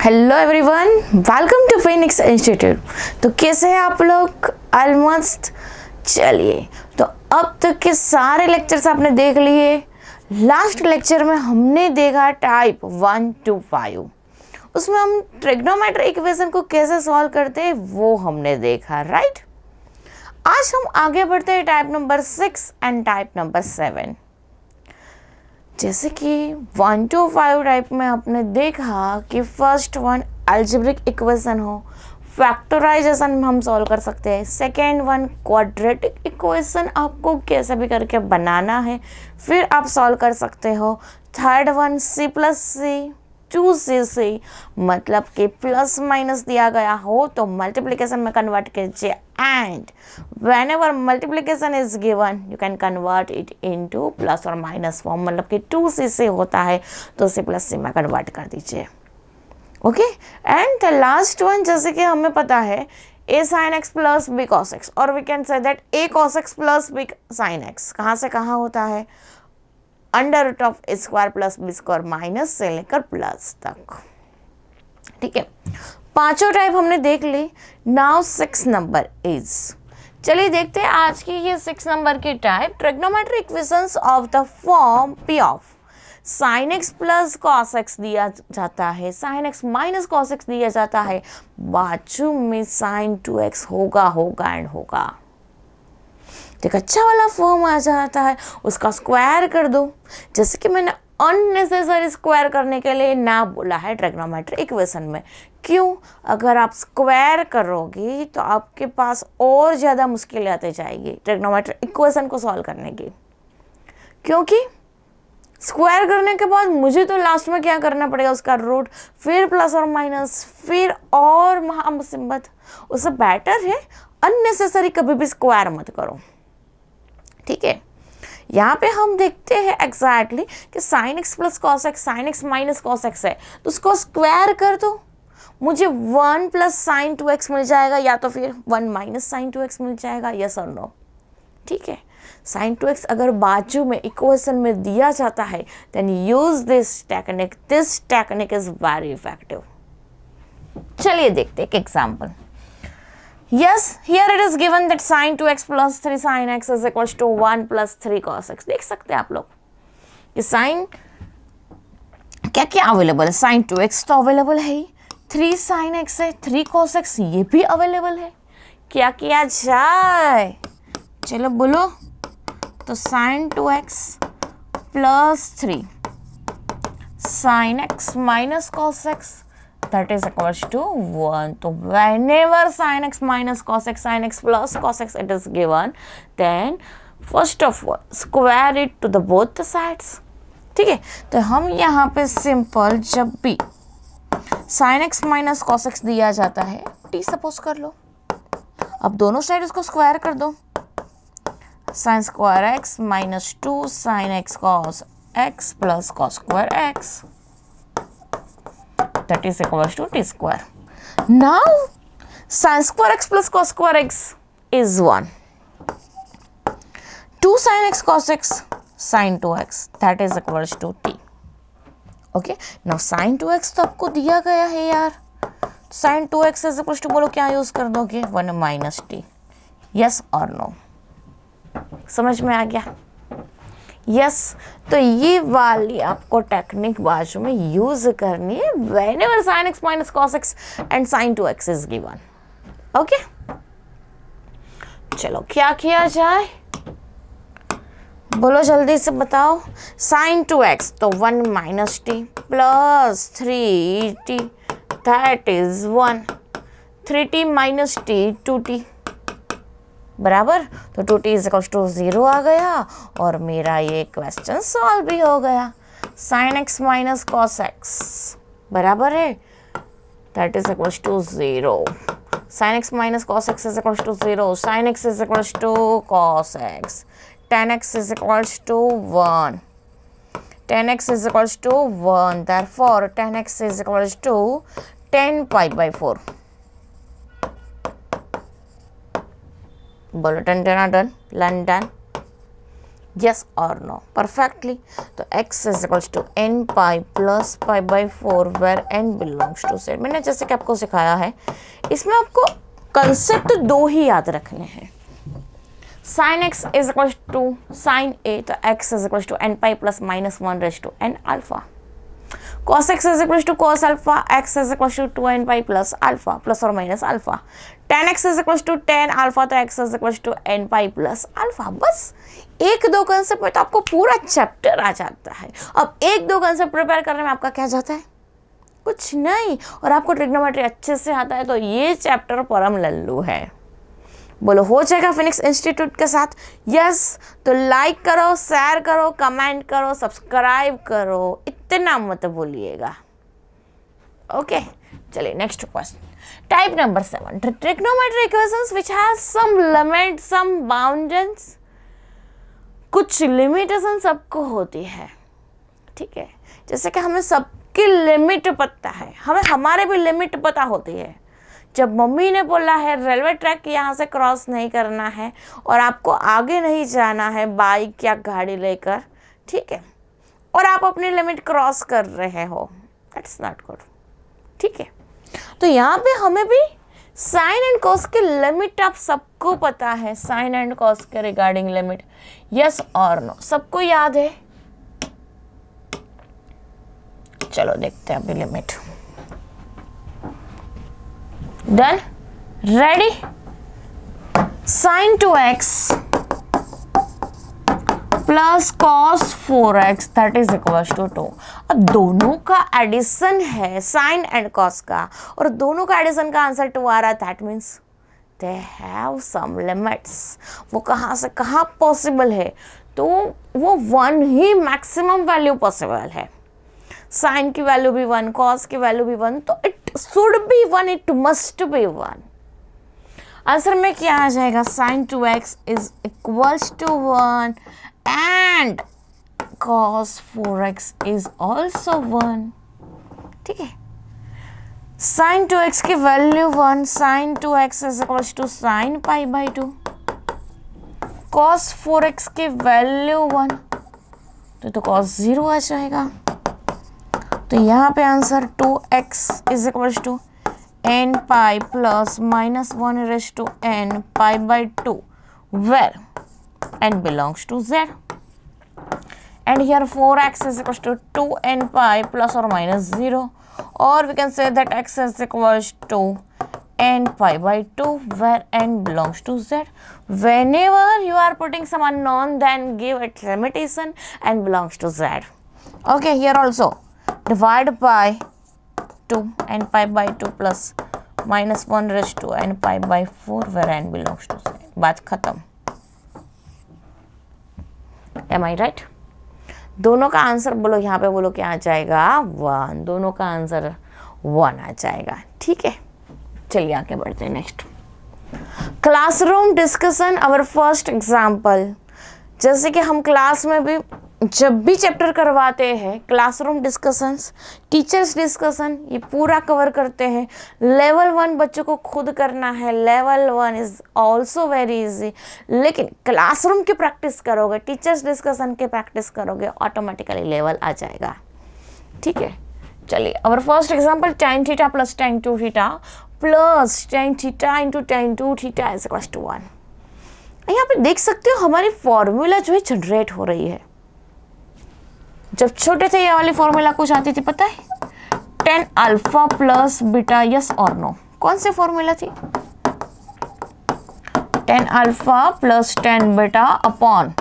Hello everyone, welcome to Phoenix institute. तो कैसे हैं आप लोग? ऑलमोस्ट। चलिए, तो अब तक के सारे लेक्चर्स आपने देख लिए। लास्ट लेक्चर में हमने देखा टाइप 1 to 5। उसमें हम ट्रिग्नोमेट्रिक इक्वेशन को कैसे सॉल्व करते हैं वो हमने देखा, राइट। आज हम आगे बढ़ते हैं type number 6 and type number 7। जैसे कि 1 to 5 टाइप में आपने देखा कि फर्स्ट वन अलजेब्रिक इक्वेशन हो, फैक्टराइजेशन हम सॉल्व कर सकते हैं। सेकेंड वन क्वाड्रेटिक इक्वेशन आपको कैसे भी करके बनाना है, फिर आप सॉल्व कर सकते हो। Third one C plus C two C मतलब कि प्लस माइनस दिया गया हो तो मल्टीप्लिकेशन में कन्वर्ट कीजिए, and whenever multiplication is given you can convert it into plus और माइनस फॉर्म, मतलब कि 2C से होता है तो C प्लस C में कन्वर्ट कर दीजिए। Okay, and the last one, जैसे कि हमें पता है A sin x plus B cos x, और we can say that A cos x plus B sin x कहाँ से कहाँ होता है? Under root of A square plus B square minus से लेकर प्लस तक। ठीक है, पांचों टाइप हमने देख ली। नाउ 6 नंबर इज, चलिए देखते हैं आज की ये 6 नंबर की type. Trigonometric equations of the form P of sine x plus cos x दिया जाता है, sine x minus cos x दिया जाता है, बाजू में साइन 2x होगा एंड होगा। एक अच्छा वाला फॉर्म आ जाता है, उसका स्क्वायर कर दो। जैसे कि मैंने अननेसेसरी स्क्वायर करने के लिए ना बोला है ट्रिग्नोमेट्रिक इक्वेशन में। क्यों? अगर आप स्क्वायर करोगे तो आपके पास और ज़्यादा मुश्किलें आते जाएगी ट्रिग्नोमेट्रिक इक्वेशन को सॉल्व करने की, क्योंकि स्क्वायर करने के बाद मुझे तो लास्ट में क्या करना पड़ेगा, उसका रूट, फिर प्लस और माइनस, फिर और महा मुसीबत। उससे बेटर है अननेसेसरी कभी भी स्क्वायर मत करो। ठीक है, यहाँ पे हम देखते हैं एग्जैक्टली कि sine x plus cos x, sign x minus cos x है, तो उसको स्क्वायर कर दो, मुझे 1 प्लस साइन 2x मिल जाएगा, या तो फिर 1 माइनस साइन 2x मिल जाएगा, यस और नो। ठीक है, साइन 2x अगर बाजू में इक्वेशन में दिया जाता है then use this technique is very effective. चलिए देखते हैं एक example. Yes, here it is given that sin 2x plus 3 sin x is equals to 1 plus 3 cos x। देख सकते हैं आप लोग ये साइन क्या क्या अवेलेबल है। sin 2x तो अवेलेबल है ही, 3 sin x है, 3 cos x ये भी अवेलेबल है। क्या किया जाए? चलो बोलो। तो sin 2x plus 3 sin x minus cos x that is equals to 1. तो whenever sin x minus cos x, sin x plus cos x it is given, then first of all square it to the both the sides। ठीक है, तो हम यहाँ पे simple जब भी sin x minus cos x दिया जाता है, t सपोज कर लो, अब दोनों साइड उसको स्क्वायर कर दो। sin square x minus 2 sin x cos x plus cos square x that is equals to t square. Now sin square x plus cos square x is 1. 2 sin x cos x sin 2x that is equals to t. Okay, now sin 2x तो आपको दिया गया है यार, sin 2x is equals to, बोलो क्या use कर दोगे? 1 माइनस टी। यस और नो? समझ में आ गया? यस, तो ये वाली आपको टेक्निक बाजू में यूज करनी है whenever sin x minus cos x and sin 2x is given। Okay, चलो क्या किया जाए बोलो जल्दी से बताओ। sin 2x तो 1 minus T plus 3t that is 1, 3t minus T 2t बराबर, तो 2t इज इक्वल टू 0 आ गया और मेरा ये क्वेश्चन सॉल्व भी हो गया। sin x minus cos x बराबर है that is equal to 0, sin x minus cos x is equal to 0, sin x is equal to cos x, tan x is equal to 1, tan x is equal to 1, therefore tan x is equal to 10 pi by 4। बोलो टन टना टन लंडन। Yes और no, perfectly. तो x is equals to n pi plus pi by 4 where n belongs to z। मैंने जैसे कि आपको सिखाया है, इसमें आपको कंसेप्ट दो ही याद रखने हैं। Sine x is equals to sine a, तो x is equals to n pi plus minus 1 raise to n alpha. cos x is equals to cos alpha, x is equals to 2n pi plus alpha, plus or minus alpha. tan x is equals to tan alpha, तो x is equals to n pi plus alpha। बस एक दो concept में तो आपको पूरा chapter आ जाता है। अब एक दो कंसेप्ट प्रिपेयर करने में आपका क्या जाता है, कुछ नहीं, और आपको ट्रिग्नोमेट्री अच्छे से आता है, तो ये चैप्टर परम लल्लू है। बोलो हो जाएगा फिनिक्स इंस्टीट्यूट के साथ? यस। तो लाइक करो, शेयर करो, कमेंट करो, सब्सक्राइब करो, इतना मत बोलिएगा। ओके, चलिए next question. Type number 7, trigonometry equations which has some limit, some bounds. कुछ लिमिटेशन सबको होती है, ठीक है। जैसे कि हमें सबकी लिमिट पता है, हमें हमारे भी लिमिट पता होती है। जब मम्मी ने बोला है रेलवे ट्रैक यहाँ से क्रॉस नहीं करना है और आपको आगे नहीं जाना है बाइक या गाड़ी लेकर, ठीक है, और आप अपनी लिमिट क्रॉस कर रहे हो, दैट्स नॉट गुड, ठीक है। तो यहाँ पे हमें भी साइन एंड कॉस की लिमिट आप सबको पता है, साइन एंड कॉस के रिगार्डिंग लिमिट, यस और नो, सबको याद है। चलो देखते हैं अभी limit. Done, ready. Sine 2x plus cos 4x that is equals to 2। अब दोनों का एडिशन है साइन एंड कॉस का, और दोनों का एडिशन का आंसर 2 आ रहा है, that means they have some limits. वो कहाँ से कहाँ पॉसिबल है, तो वो 1 ही मैक्सिमम वैल्यू पॉसिबल है। साइन की वैल्यू भी 1, कॉस की वैल्यू भी 1, तो it should be 1, it must be 1। Answer में क्या आ जाएगा, sine 2x is equals to 1 and cos 4x is also 1, ठीक है। साइन 2x की value 1, sine 2x is equals to sine pi by 2, cos 4x की वैल्यू 1, तो cos 0 आ जाएगा। तो यहाँ पे answer 2x is equals to n pi plus minus 1 raise to n pi by 2 where n belongs to z, and here 4x is equals to 2n pi plus or minus 0, or we can say that x is equals to n pi by 2 where n belongs to z. Whenever you are putting some unknown, then give its limitation and belongs to z. Okay, here also divide by 2 n pi by 2 plus minus 1 raised to n pi by 4 where n belongs to z. बात खत्म। Am I right? दोनों का answer बोलो, यहाँ पे बोलो क्या आ जाएगा, 1। दोनों का आंसर 1 आ जाएगा, ठीक है। चलिए आगे बढ़ते हैं next. Classroom discussion, our first example. जैसे कि हम क्लास में भी जब भी चैप्टर करवाते हैं, क्लासरूम डिस्कशंस, टीचर्स डिस्कशन, ये पूरा कवर करते हैं। लेवल 1 बच्चों को खुद करना है, level 1 is also very easy, लेकिन क्लासरूम की प्रैक्टिस करोगे, टीचर्स डिस्कशन की प्रैक्टिस करोगे, ऑटोमेटिकली लेवल आ जाएगा, ठीक है। चलिए our first example, tan theta plus tan 2 theta plus tan theta into tan 2 theta is equals to 1। यहाँ पे देख सकते हो हमारी फॉर्मूला जो है जनरेट हो रही है। जब छोटे थे ये वाली फॉर्मूला कुछ आती थी पता है, tan alpha plus beta, yes और नो। कौन सी फॉर्मूला थी, tan alpha plus tan beta upon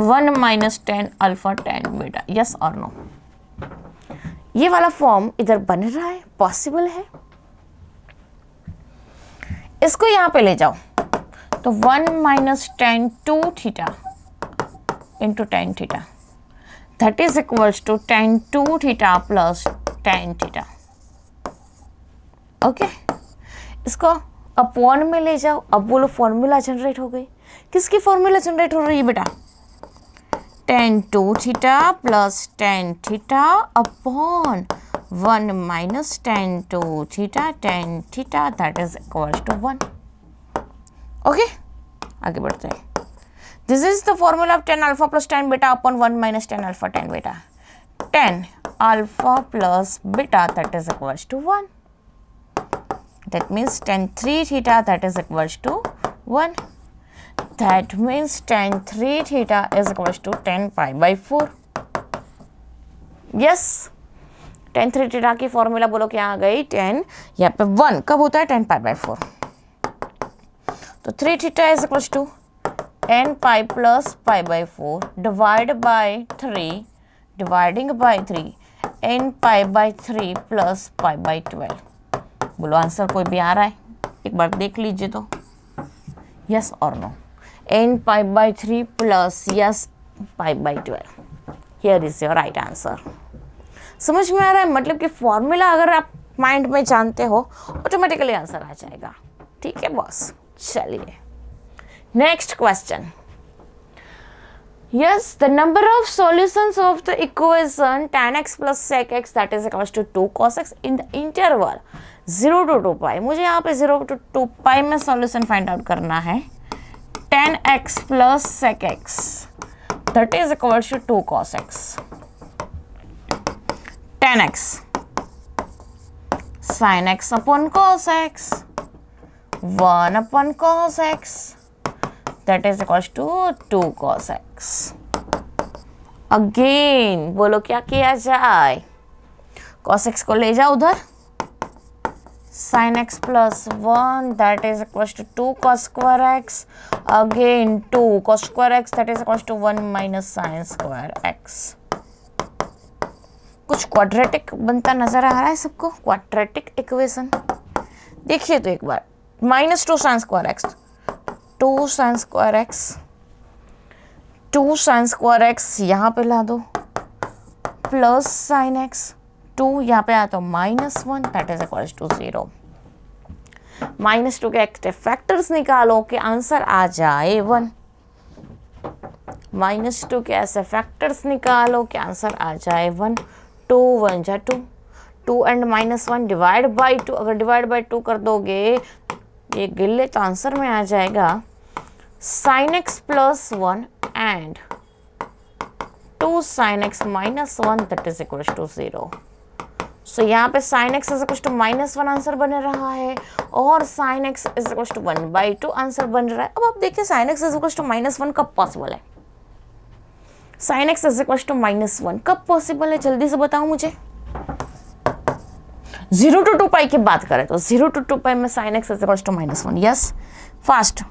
1 minus tan alpha tan beta, yes और नो। ये वाला फॉर्म इधर बन रहा है, पॉसिबल है। इसको यहां पे ले जाओ तो 1 minus tan 2 theta into tan theta that is equals to tan 2 theta plus tan theta. Okay, इसको अपॉन में ले जाओ। अब बोलो फॉर्मूला जनरेट हो गई। किसकी फॉर्मूला जनरेट हो रही है बेटा, tan 2 theta plus tan theta upon 1 minus tan 2 theta tan theta that is equals to 1। Okay, आगे बढ़ते हैं। This is the formula of 10 alpha plus 10 beta upon 1 minus 10 alpha 10 beta. 10 alpha plus beta that is equals to 1. That means tan 3 theta that is equals to 1. That means tan 3 theta is equals to 10 pi by 4. Yes, tan 3 theta की formula बोलो क्या आ गई 10, यहाँ पे 1 कब होता है 10 pi by 4. तो 3 theta is equals to n pi plus pi by 4 divided by 3 dividing by 3 n pi by 3 plus pi by 12. बोलो आंसर कोई भी आ रहा है, एक बार देख लीजिए तो. यस और no. n pi by 3 plus yes pi by 12. Here is your right answer. समझ में आ रहा है? मतलब कि फॉर्मूला अगर आप माइंड में जानते हो ऑटोमेटिकली आंसर आ जाएगा. ठीक है बॉस. चलिए next question. Yes, the number of solutions of the equation tan x plus sec x that is equals to 2 cos x in the interval 0 to 2 pi. मुझे यहाँ पे 0 to 2 pi में solution find out करना है. tan x plus sec x that is equals to 2 cos x. tan x sin x upon cos x 1 upon cos x that is equals to 2 cos x. Again बोलो क्या किया जाए. cos x को ले जाओ उधर. sin x plus 1 that is equals to 2 cos square x. Again 2 cos square x that is equals to 1 minus sin square x. कुछ quadratic बनता नजर आ रहा है सबको. क्वाड्रेटिक इक्वेशन देखिए तो एक बार. -2 sin square x 2 sin square x 2 sin square x यहाँ पे ला दो प्लस sin x 2 यहाँ पे आता -1 that is equals to 0. -2 के एक्टिव फैक्टर्स निकालो कि आंसर आ जाए 1. -2 के ऐसे फैक्टर्स निकालो कि आंसर आ जाए 1. 2 1 जा 2 2 एंड -1 डिवाइड बाई 2. अगर डिवाइड बाई 2 कर दोगे ये गिल्ले तो आंसर में आ जाएगा sin x plus 1 and 2 sin x minus 1 that is equals to 0. So यहाँ पे sin x is equals to -1 answer बन रहा है और sin x is equals to 1/2 answer बन रहा है. अब आप देखिए sin x is equals to -1 कब पॉसिबल है. sin x is equals to -1 कब पॉसिबल है जल्दी से बताओ मुझे. 0 to 2 पाई की बात करें तो 0 to 2 पाई में sin x is equals to -1. Yes fast.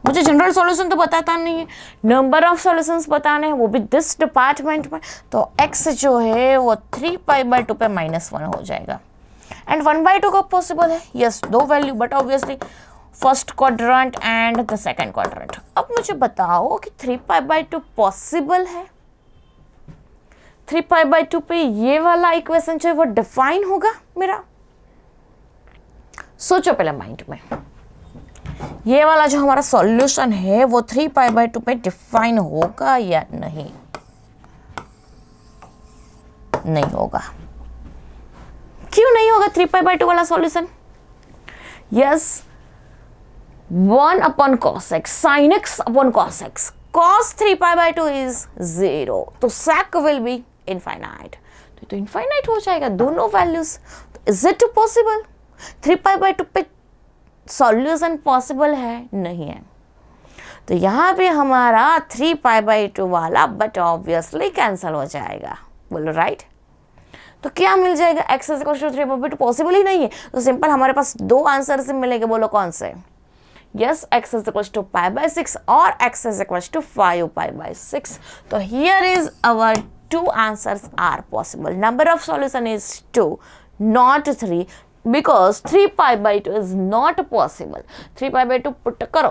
मुझे जनरल सॉल्यूशन तो बताता नहीं है, नंबर ऑफ सॉल्यूशंस बताने हैं वो भी दिस डिपार्टमेंट में. तो x जो है वो 3 पाई बाई 2 पे -1 हो जाएगा. एंड 1/2 कब पॉसिबल है. यस दो value but obviously first quadrant and the second quadrant. अब मुझे बताओ कि 3 पाई बाई 2 पॉसिबल है. 3 पाई बाई 2 पे ये वाला इक्वेशन जो है वो डिफाइन होगा मेरा. सोचो पहले माइंड में ये वाला जो हमारा सॉल्यूशन है वो 3 पाई बाई 2 पे डिफाइन होगा या नहीं. नहीं होगा. क्यों नहीं होगा 3 पाई बाई 2 वाला solution. Yes 1 upon cos x sin x upon cos x. cos 3 pi by 2 is 0 तो sec विल बी इनफाइनाइट. तो इनफाइनाइट हो जाएगा दोनों values. Is it possible. 3 pi by 2 पे सॉल्यूशन पॉसिबल है नहीं है. तो यहाँ पे हमारा 3 पाई बाई 2 वाला बट ऑब्वियसली कैंसिल हो जाएगा. बोलो राइट. तो क्या मिल जाएगा x is equal to 3 pi by 2 possible ही नहीं है. तो सिंपल हमारे पास दो आंसर से मिलेंगे. बोलो कौन से. Yes x is equal to pi by 6 और x is equal to 5 pi by 6. तो here is our 2 answers are possible. Number of solution is 2 not 3 because 3 pi by 2 is not possible. 3 pi by 2 put करो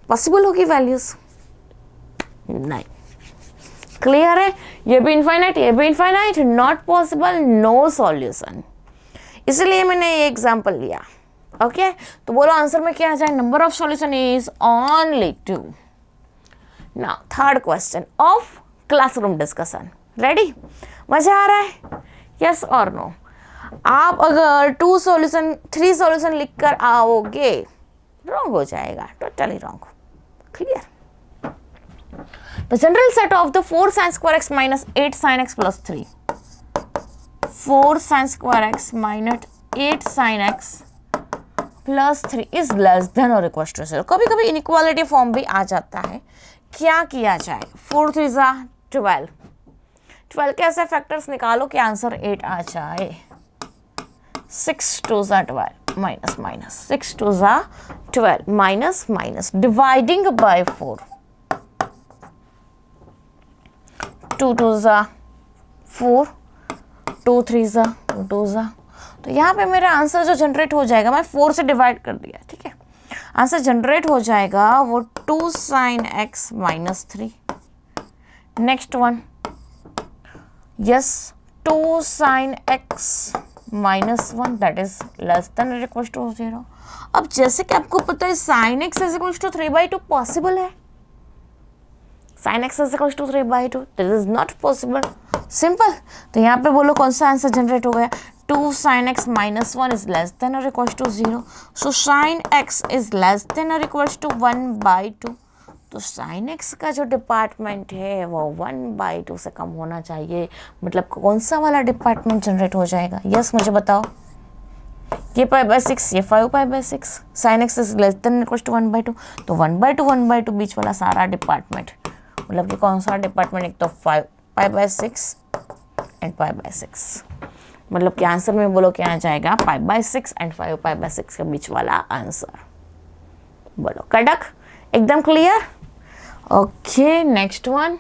possible होगी values नहीं. Clear है. ये भी infinite ये भी infinite not possible no solution. इसलिए मैंने ये एग्जांपल लिया. ओके तो बोलो आंसर में क्या आ जाए. Number of solution is only 2. Now third question of classroom discussion. Ready. मजा आ रहा है. यस और नो. आप अगर 3 सॉल्यूशन लिखकर आओगे रॉन्ग हो जाएगा. Totally wrong. Clear? The general set of the 4 sin square x minus 8 sin x plus 3. 4 sin square x minus 8 sin x plus 3 is less than or equal to 0. कभी कभी inequality form भी आ जाता है. क्या किया जाए? 4 3 जा 12. 12 के ऐसे फैक्टर्स निकालो कि आंसर 8 आ जाए. 6 2 जा 12 माइनस माइनस 6 2 जा 12 माइनस माइनस डिवाइडिंग बाय 4. 2 2 जा 4 2 3 जा 2 जा. तो यहाँ पे मेरा आंसर जो जनरेट हो जाएगा, मैं 4 से डिवाइड कर दिया, ठीक है. आंसर जनरेट हो जाएगा वो 2 sine x minus 3. Next one, yes 2 sine x minus 1 that is less than और इक्वल टू 0. अब जैसे कि आपको पता है sine x is equal to 3/2 possible है. Sine x is equal to 3/2 this is not possible. Simple. तो यहाँ पे बोलो कौन सा आंसर जनरेट हो गया. 2 sin x minus 1 is less than or equals to 0. So sin x is less than or equals to 1/2. तो sin x का जो डिपार्टमेंट है वो 1/2 से कम होना चाहिए. मतलब कौन सा वाला डिपार्टमेंट जनरेट हो जाएगा? यस मुझे बताओ. ये π/6, ये 5π/6. sin x is less than or equals to 1/2. तो 1/2 बीच वाला सारा डिपार्टमेंट, मतलब कि कौन सा डिपार्टमेंट? एक तो 5π/6 एंड π/6. मतलब कि आंसर में बोलो क्या आ जाएगा? π/6 एंड 5π/6 के बीच वाला आंसर. बोलो कड़क, एकदम clear. Okay, next one.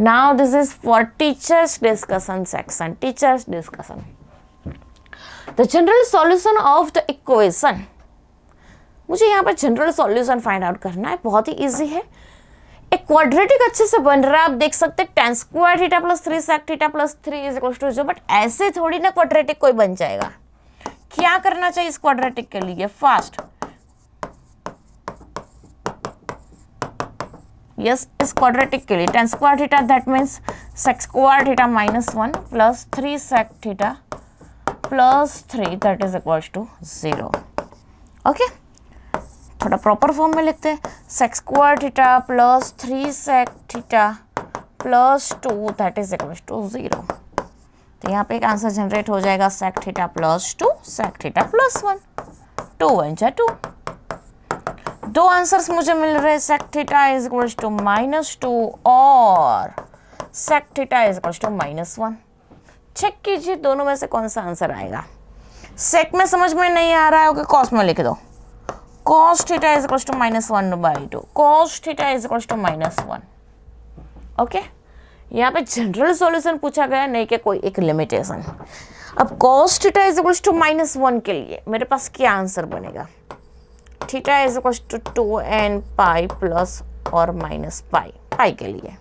Now this is for teachers discussion section. Teachers discussion. The general solution of the equation. मुझे यहाँ पर जनरल सॉल्यूशन फाइंड आउट करना है. बहुत ही इजी है. एक क्वाड्रेटिक अच्छे से बन रहा है. आप देख सकते हैं tan square theta plus 3 sec theta plus 3 is equal to 0. But ऐसे थोड़ी ना क्वाड्रेटिक कोई बन जाएगा. क्या करना चाहिए इस क्वाड्रेटिक के लिए? फास्ट. यस, इस क्वाड्रेटिक के लिए tan square theta that means sec square theta minus 1 plus 3 sec theta plus 3 that is equal to 0. Okay, थोड़ा प्रॉपर फॉर्म में लिखते हैं. sec square theta plus 3 sec theta plus 2 that is equal to 0. तो यहाँ पे एक answer generate हो जाएगा sec theta plus 2 sec theta plus 1. 2 1 जा 2. दो आंसर्स मुझे मिल रहे हैं. sec theta is equal to -2 और sec theta is equal to -1. Check कीजिए दोनों में से कौन सा आंसर आएगा. sec में समझ में नहीं आ रहा है, ओके cos में लिख दो. cos theta is equal to -1/2. cos theta is equal to -1. Okay, यहाँ पे जनरल सॉल्यूशन पूछा गया, नहीं कि कोई एक लिमिटेशन. अब cos theta is equal to -1 के लिए मेरे पास क्या आंसर बनेगा? Theta is equal to 2n pi plus और माइनस पाई के लिए.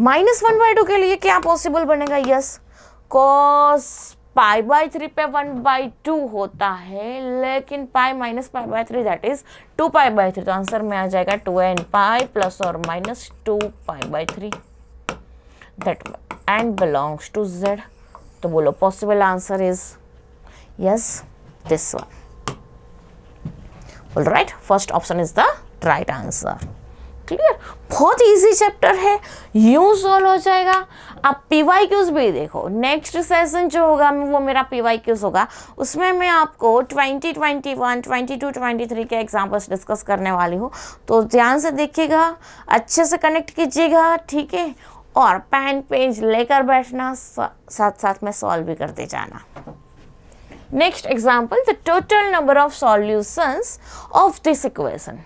-1/2 के लिए क्या पॉसिबल बनेगा? यस, cos π/3 पे 1/2 होता है, लेकिन पाई माइनस π/3 दैट इज 2π/3. तो आंसर में आ जाएगा 2n पाई प्लस और minus 2π/3 that and belongs to z. तो बोलो possible answer is yes this one. All right, first option is the right answer. Clear. बहुत इजी चैप्टर है, यूं सॉल्व हो जाएगा. आप PYQs भी देखो. नेक्स्ट सेशन जो होगा वो मेरा PYQs होगा. उसमें मैं आपको 2021, 22, 23 के एग्जाम्पल्स डिस्कस करने वाली हूँ. तो ध्यान से देखिएगा, अच्छे से कनेक्ट कीजिएगा, ठीक है. और पेन पेज लेकर बैठना, साथ साथ में सॉल्व भी करते जाना. Next example, the total number of solutions of this equation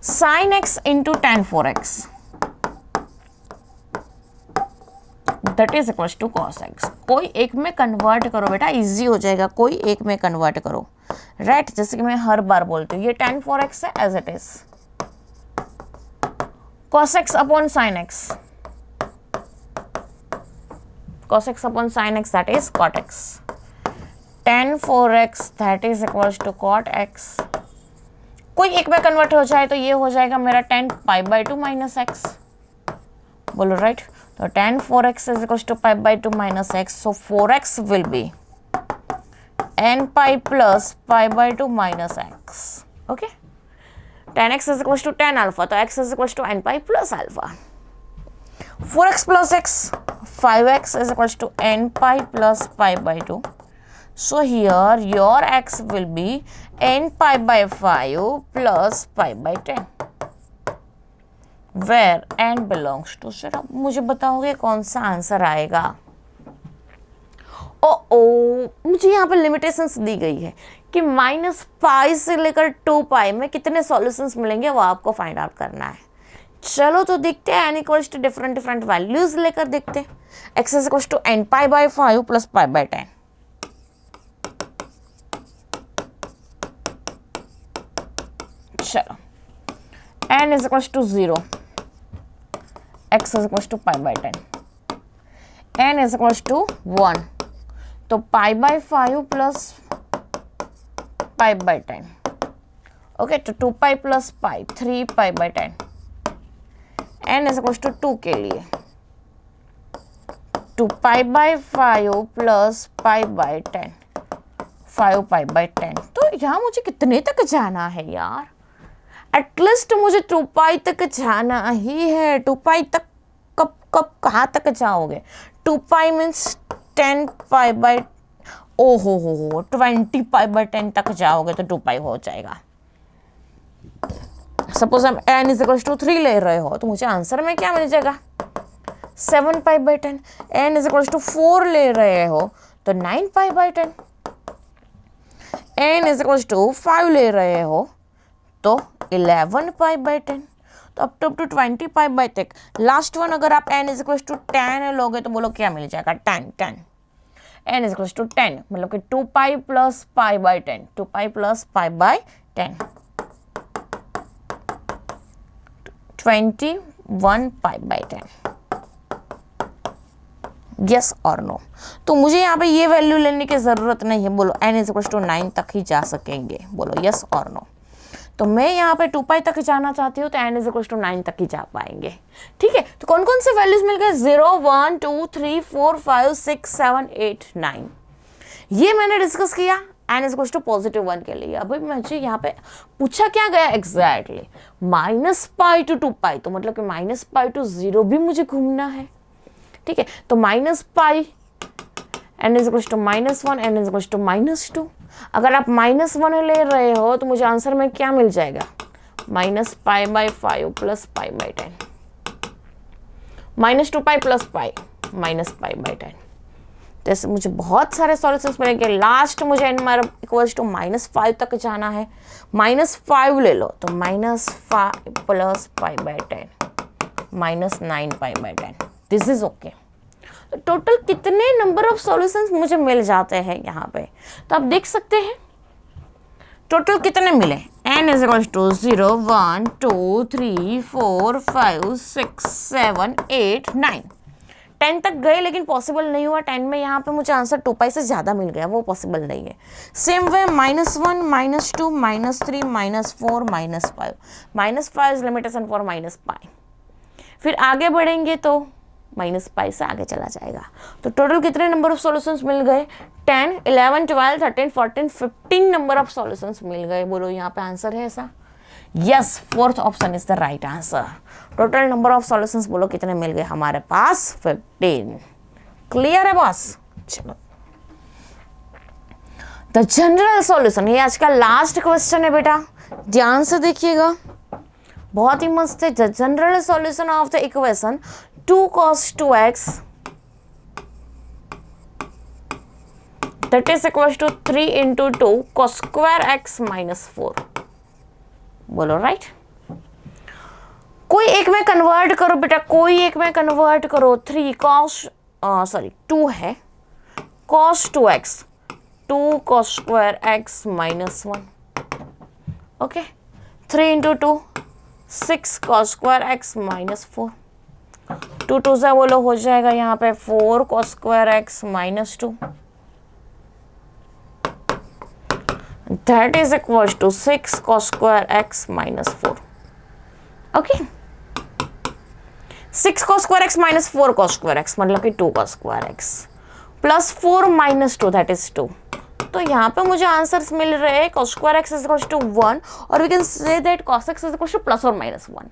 sin x into tan 4x that is equals to cos x. कोई एक में कन्वर्ट करो बेटा, इजी हो जाएगा. कोई एक में कन्वर्ट करो, राइट. जैसे कि मैं हर बार बोलती हूँ, ये tan 4x है as it is. cos x upon sin x, cos x upon sin x that is cot x. tan 4x that is equals to cot x. कोई एक में कन्वर्ट हो जाए तो ये हो जाएगा मेरा tan π/2 माइनस एक्स. बोलो राइट. तो tan 4x is equal to π/2 minus x. So 4x will be n pi plus π/2 minus x. Okay, 10x is equal to 10 alpha, तो x is equal to n pi plus alpha. 4x plus x, 5x is equals to n pi plus pi by 2. So here your x will be n pi by 5 plus pi by 10, where n belongs to 0. मुझे बताओगे कौन सा answer आएगा? मुझे यहाँ पर limitations दी गई है कि -π से लेकर 2π में कितने सॉल्यूशंस मिलेंगे, वो आपको फाइंड आउट करना है. चलो तो देखते हैं. n equals to different values लेकर देखते हैं. x is equals to n pi by 5 plus pi by 10. चलो n is equals to 0, x is equals to pi by 10, n is equals to 1, तो pi by 5 plus pi by 10. Okay, तो 2π plus pi 3π by 10. n is equal to 2 के लिए 2π by 5 plus pi by 10, 5π by 10. तो यहाँ मुझे कितने तक जाना है यार? एटलीस्ट मुझे 2π तक जाना ही है. 2π तक कब कहाँ तक जाओगे? 2π मीन्स 10π बाई 20π बाई 10 तक जाओगे तो 2π हो जाएगा. सपोज हम n इज इक्वल टू 3 ले रहे हो, तो मुझे आंसर में क्या मिल जाएगा? 7π by 10. n is equal to 4 ले रहे हो तो 9π by 10. n is equal to 5 ले रहे हो तो 11π बाई 10. तो अप टू 20π बाई तक. लास्ट वन अगर आप n इज इक्वल टू 10 लोगे तो बोलो क्या मिल जाएगा? 10. n इज इक्वल टू 10 मतलब कि 2π plus pi by 10, 2π plus pi by 10, 21π by 10. Yes और नो? तो मुझे यहाँ पे ये वैल्यू लेने की ज़रूरत नहीं है. बोलो n इज इक्वल टू 9 तक ही जा सकेंगे. बोलो यस और नो? तो मैं यहाँ पे 2π तक जाना चाहती हूँ तो n इज इक्वल टू 9 तक ही जा पाएंगे. ठीक है, तो कौन कौन से वैल्यूज मिल गए? 0, 1, 2, 3, 4, 5, 6, 7, 8, 9. ये मैंने डिस्कस किया n इज इक्वल टू +1 के लिए. अभी मुझे यहाँ पे पूछा क्या गया एग्जैक्टली? -π to 2π, तो मतलब कि -π to 0 भी मुझे घूमना है. ठीक है, तो -π, n is equal to -1, n is equal to -2. अगर आप -1 ले रहे हो तो मुझे आंसर में क्या मिल जाएगा? -π by 5 plus pi by 10, -2π plus pi -π by 10. जैसे मुझे बहुत सारे सॉल्यूशंस मिलेंगे. लास्ट मुझे n इक्वल टू -5 तक जाना है. -5 ले लो तो -5 plus pi by 10, -9π by 10. This is okay. तो टोटल कितने नंबर ऑफ सॉल्यूशंस मुझे मिल जाते हैं यहाँ पे? तो आप देख सकते हैं टोटल कितने मिले. n is equal to 0, 1, 2, 3, 4, 5, 6, 7, 8, 9. 10 तक गए लेकिन पॉसिबल नहीं हुआ. 10 में यहाँ पे मुझे आंसर 2π से ज़्यादा मिल गया, वो पॉसिबल नहीं है. Same way -1, -2, -3, -4, -5. -5 is limitation for -π. फिर आगे बढ़ेंगे तो -π से आगे चला जाएगा. तो टोटल कितने नंबर ऑफ सॉल्यूशंस मिल गए? 10, 11, 12, 13, 14, 15 नंबर ऑफ सॉल्यूशंस मिल गए. बोलो यहाँ पे आंसर है ऐसा? Yes, fourth option is the right answer. Total number of solutions बोलो कितने मिल गए हमारे पास? 15. क्लियर है बॉस? चलो, द जनरल सॉल्यूशन, ये आज का लास्ट क्वेश्चन है बेटा, ध्यान से देखिएगा, बहुत ही मस्त है. The general solution of the equation 2 cos 2x that is equals to 3 into 2 cos square x minus 4. बोलो राइट? कोई एक में कन्वर्ट करो बेटा, कोई एक में कन्वर्ट करो. 3 cos 2 है cos 2x, 2 cos square x minus 1. Okay, 3 into 2 6 cos square x minus 4. 2 2 से बोलो हो जाएगा यहाँ पे 4 cos square x minus 2. That is equals to 6 cos square x minus 4. Okay? 6 cos square x minus 4 cos square x मतलब कि 2 cos square x plus 4 minus 2 that is 2. तो यहाँ पे मुझे आंसर्स मिल रहे हैं cos square x is equal to 1 और we can say that cos x is equal to plus और माइनस 1।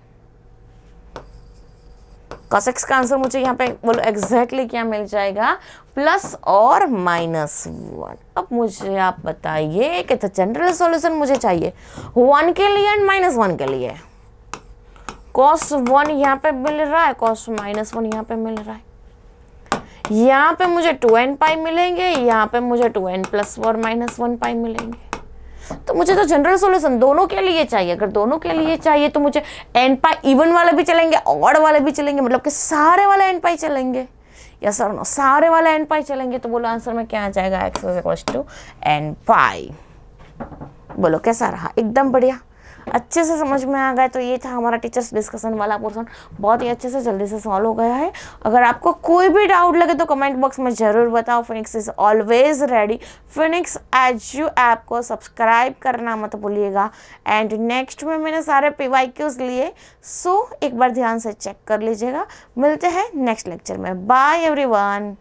cos x का आंसर मुझे यहाँ पे बोलो एग्जैक्टली क्या मिल जाएगा, प्लस और माइनस 1। अब मुझे आप बताइए कि तो जनरल सॉल्यूशन मुझे चाहिए 1 के लिए एंड माइनस 1 के लिए। cos 1 यहाँ पे मिल रहा है, cos माइनस 1 यहाँ पे मिल रहा है। यहाँ पे मुझे 2n पाई मिलेंगे, यहाँ पे मुझे 2n प्लस और माइनस 1 पाई मिलेंगे। तो मुझे तो जनरल सॉल्यूशन दोनों के लिए चाहिए। अगर दोनों के लिए चाहिए तो मुझे n पाई इवन वाले भी चलेंगे, ऑड वाले भी चलेंगे, मतलब कि सारे वाले n पाई चलेंगे। या सर नो, सारे वाले n पाई चलेंगे। तो बोलो आंसर में क्या आ जाएगा, x is equal to n pi. बोलो कैसा रहा, एकदम बढ़िया, अच्छे से समझ में आ गया। तो ये था हमारा टीचर्स डिस्कशन वाला पोर्शन, बहुत ही अच्छे से जल्दी से सॉल्व हो गया है। अगर आपको कोई भी डाउट लगे तो कमेंट बॉक्स में ज़रूर बताओ। Phoenix is always ready. Phoenix edu app को सब्सक्राइब करना मत भूलिएगा। एंड नेक्स्ट में मैंने सारे PYQs लिए, सो एक बार ध्यान से चेक कर लीजिएगा। मिलते हैं नेक्स्ट लेक्चर में। Bye everyone.